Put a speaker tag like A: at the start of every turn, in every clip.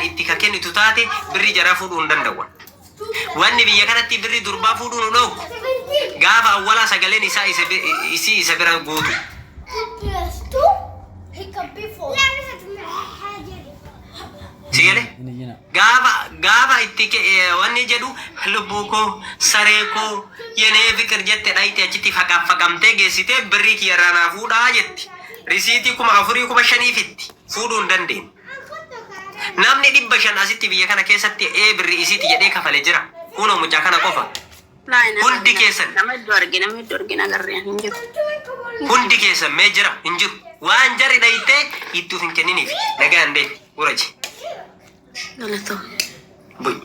A: kan itti ka kennitu taate birri jara fuudhuu hin danda'u. Wanni biyya kanatti birri durbaa fuudhuu nu dhowwu gaafa awwala sagaleen isaa isa bira guutu. Sigale gaafa itti wanni jedhu lubbuu koo saree koo yenee fikir jette dhaayite achitti faqamtee geessitee birrii kiyyarraa naa fuudhaa jetti. Risiitii 4,500 fitti fuudhuu hin dandeenye. Namni 500 asitti biyya kana keessatti birrii isiiti jedhee kafale jira. Kunoo mucaa kana qofa. Hundi keessan
B: nama iddoo argina garreen hin jiru.
A: Hundi keessan mee jira hin jiru. Waan jarri dhaayitee ittuuf hin kenniniif nagaan deebi uraji.
B: Galato.
A: Buy.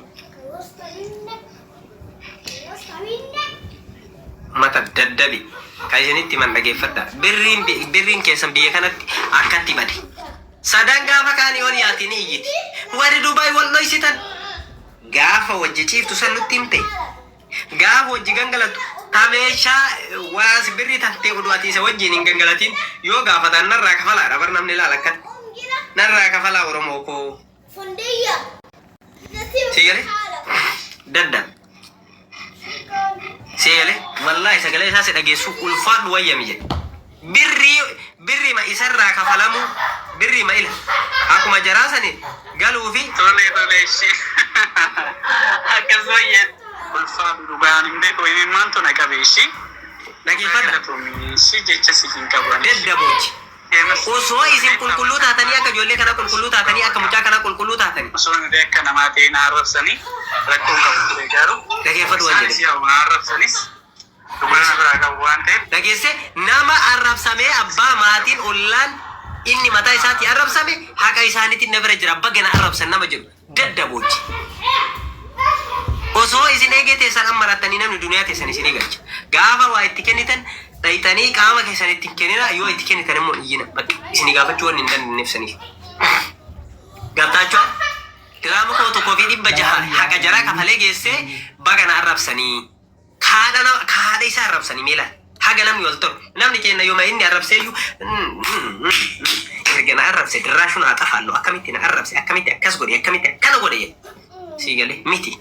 A: Mata daddabi. Kaisanitti man dhageeffadha. Birriin keessan biyya kanatti akkatti bade. Sadan gaafa kaanii ol yaatiin iyyiti. Warri Dubaay wal dhoysitan. Gaafa wajji ciiftu san nutti himte. Gaafa wajji gangalatu. Tameeshaa waas birrii tattee udwaati isa wajjiin hin gangalatiin yoo gaafatan narraa kafalaa dhabar namni ilaala akkan. Narraa kafalaa Oromoo koo. Sigale? Dadda. Sigale? Wallahi sagalee isaa si dhageessu ulfaadhu wayyami jedhe. Birri ma isarraa kafalamu birri ma ila. Akkuma jaraasani galuu fi
C: tole ishee. Akkas wayyee ulfaadhu dhugaan hin beeku inni maantu na qabeeshi.
A: dhageeffadha.
C: Si jecha si hin qaban.
A: Daddabochi. Osoo isin qulqulluu taatanii akka ijoollee kana qulqulluu taatanii akka mucaa kana qulqulluu taatanii.
C: Osoo inni akka namaa ta'e na arrabsanii rakkoo qabu ture garuu.
A: Dhageeffadhu waan jedhe.
C: Saanis yaa arrabsanis dhugaan biraa qabu waan ta'eef.
A: Dhageesse nama arrabsamee abbaa maatiin ollaan inni mataa isaatti arrabsame haqa isaaniitiin na bira jira abbaa gana arrabsan nama jedhu daddabochi. Osoo isin eegee teessan amma rattanii namni duniyaa teessan isin eegalcha. Gaafa waa itti kennitan dhayitanii qaama keessan itti kennina yoo itti kennitan immoo iyyina bakka isin gaafachuu waan hin dandeenyeefsaniif. Gaaftaachuu diraamu koo tokkoo fi 600 haqa jaraa kafalee geessee bagana arrabsanii kaadha isaa arrabsanii meelaan haga namni wal tolu namni kenna yooma inni arrabseeyyuu erga na arrabse dirraashuun haa xafaallu akkamitti na arrabse akkamitti akkas godhe akkamitti akkana godhe jedhe sii galee miti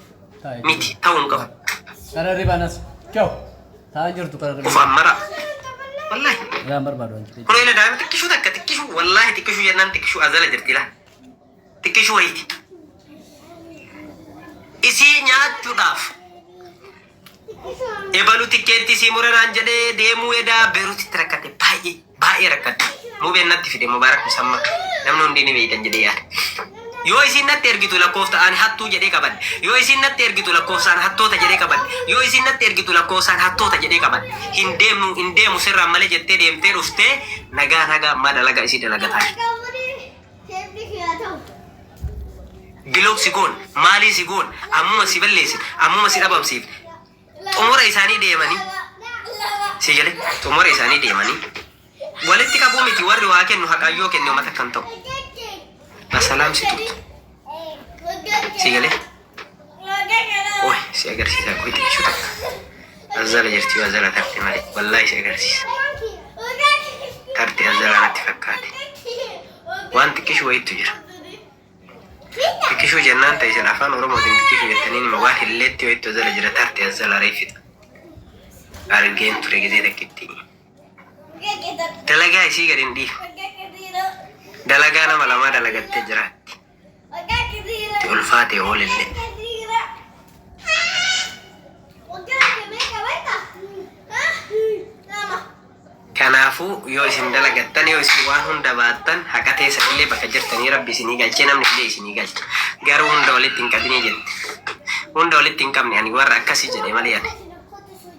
A: ta'uu hin qabu.
D: Kararri banas kyau taa jirtu kararri.
A: Of ammara wallahi.
D: Yaa barbaadu wanti.
A: Kun ila daa'ima xiqqishuu takka xiqqishuu wallahi xiqqishuu jennaan xiqqishuu azala jirti la xiqqishuu wayiiti. Isii nyaachuudhaaf ebalu tikkeetti isii muranaan jedhee deemuu edaa beeruutitti rakkate baay'ee rakkate mubeen natti fide mubaarak musamma namni hundi ni beeytan jedhee yaada. Yoo isin natti ergitu lakkooftaan hattuu jedhee qabadde yoo isin natti ergitu lakkoofsaan hattoota jedhee qabadde yoo isin natti ergitu lakkoofsaan hattoota jedhee qabadde hin deemu sirraan malee jettee deemtee dhuftee nagaa ammaa dalagaa isii dalagataa. Biloog si goon maalii si goon ammuma si balleessin ammuma si dhabamsiif xumura isaanii deemanii si jale xumura isaanii deemanii walitti qabuu miti warri waa kennu haqaayyoo kennu mata kan ta'u. Asalaam si tutu. Si gale? Wah, si agarsiisa koi xiqqishu takka. Azala jirti azala tarte malee. Wallahi si agarsiisa. Tarte azala natti fakkaate. Waan xiqqishu wayitu jira. Xiqqishu jennaan ta'e isin afaan Oromootiin xiqqishu jettanii nima waan hilleetti wayitu azala jira tarte azala reeffita. Argeen ture gizee takkitti. Dalagaa isii gadi hin dhiifu. Dalagaa nama lamaa dalagattee jiraatti. Itti ulfaatee oolillee. Kanaafuu yoo isin dalagattan yoo isin waan hunda baattan haqa teessan illee bakka jirtanii rabbi isinii galchee namni illee isinii galcha. Garuu hunda walitti hin qabinii jette. Hunda walitti hin qabne ani warra akkasii jedhe malee ani.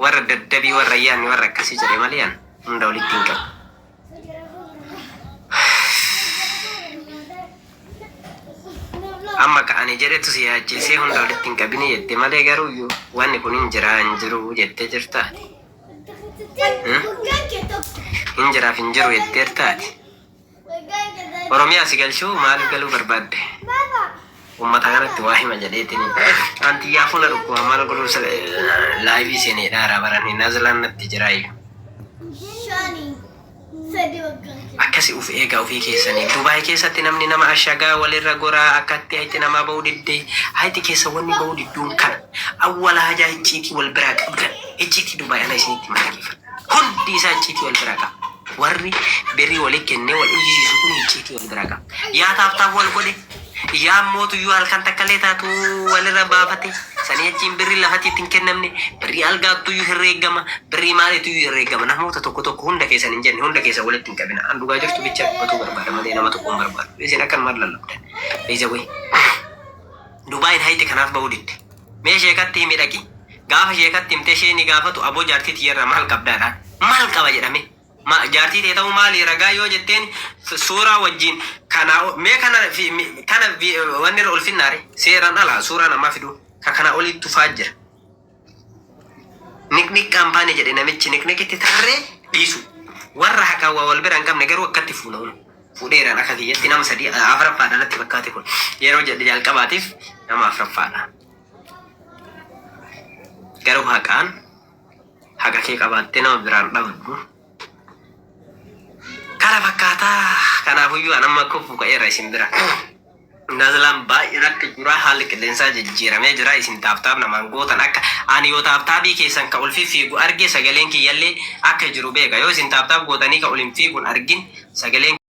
A: Warra daddabii warra yaanni warra akkasii jedhe malee ani hunda walitti hin qabne. Amma ka'anii jedhetu si yaachisee hunda walitti hin qabinii jette malee garuu wanni kun hin jiru jettee jirtaati. Hin jiraaf hin jiru jettee jirtaati. Oromiyaa si galchuu maaliif galuu barbaadde? Uummata kanatti waa hima jedheetini. Anti yaafuu na dhukkuma maal godhuu laayivii seenee dhaaraa baranii naazlaan natti jiraayu. akkasi uf eegaa ofii keessanii Dubaay keessatti namni nama ashagaa walirra goraa akkatti hayti nama ba'uu diddee hayti keessa wanni ba'uu didduun kana awwala hajaa icciitii wal biraa qabdan icciitii Dubaay ana isinitti malakiifa hundi isaa icciitii wal biraa qaba warri berrii walii kennee wal iyyisiisu kun icciitii wal biraa qaba yaa taaftaaf wal godhe yaa mootuyyuu halkan takkalee taatu walirra baafate sanii achiin birrii lafatti ittiin kennamne birrii algaattuyyuu herreeggama birrii maaliituyyuu herreeggama namoota tokko hunda keessan hin jenne hunda keessa walitti hin qabina an dhugaa jirtu bicha batuu barbaada malee nama tokko hin barbaadu isin akkan maal lallabdan beeysa way Dubaayin hayti kanaaf ba'uu didde mee sheekatti himi dhaqi gaafa sheekatti himte sheeni gaafatu aboo jaartii tiyyarra maal qabdaadhaan maal qaba jedhame jaartii tee ta'uu maali ragaa yoo jetteen suuraa wajjin kana mee kana wanni irra ulfinnaare seeraan ala suuraa namaa fiduu kana olitti tufaa jira niknik kaampaanii jedhe namichi niknikitti tarree dhiisu warra haqaa wal bira hin qabne garuu akkatti fuudheeraan akka kiyyatti nama sadii afuraffaadha natti fakkaate kun yeroo jedhe jalqabaatiif nama afuraffaadha garuu haqaan haqa kee qabaattee nama biraan dhabdu kana fakkaataa kanaafuyyuu anamma kufu ka'eera isin bira Nazalan baay'ee rakka jira haalli qilleensaa jijjiiramee jira isin taaftaaf namaan gootan akka ani yoo taaftaabii keessan ka ulfi fiigu arge sagaleen kiyyallee akka jiru beeka yoo isin taaftaaf gootanii ka ulin fiiguun argin sagaleen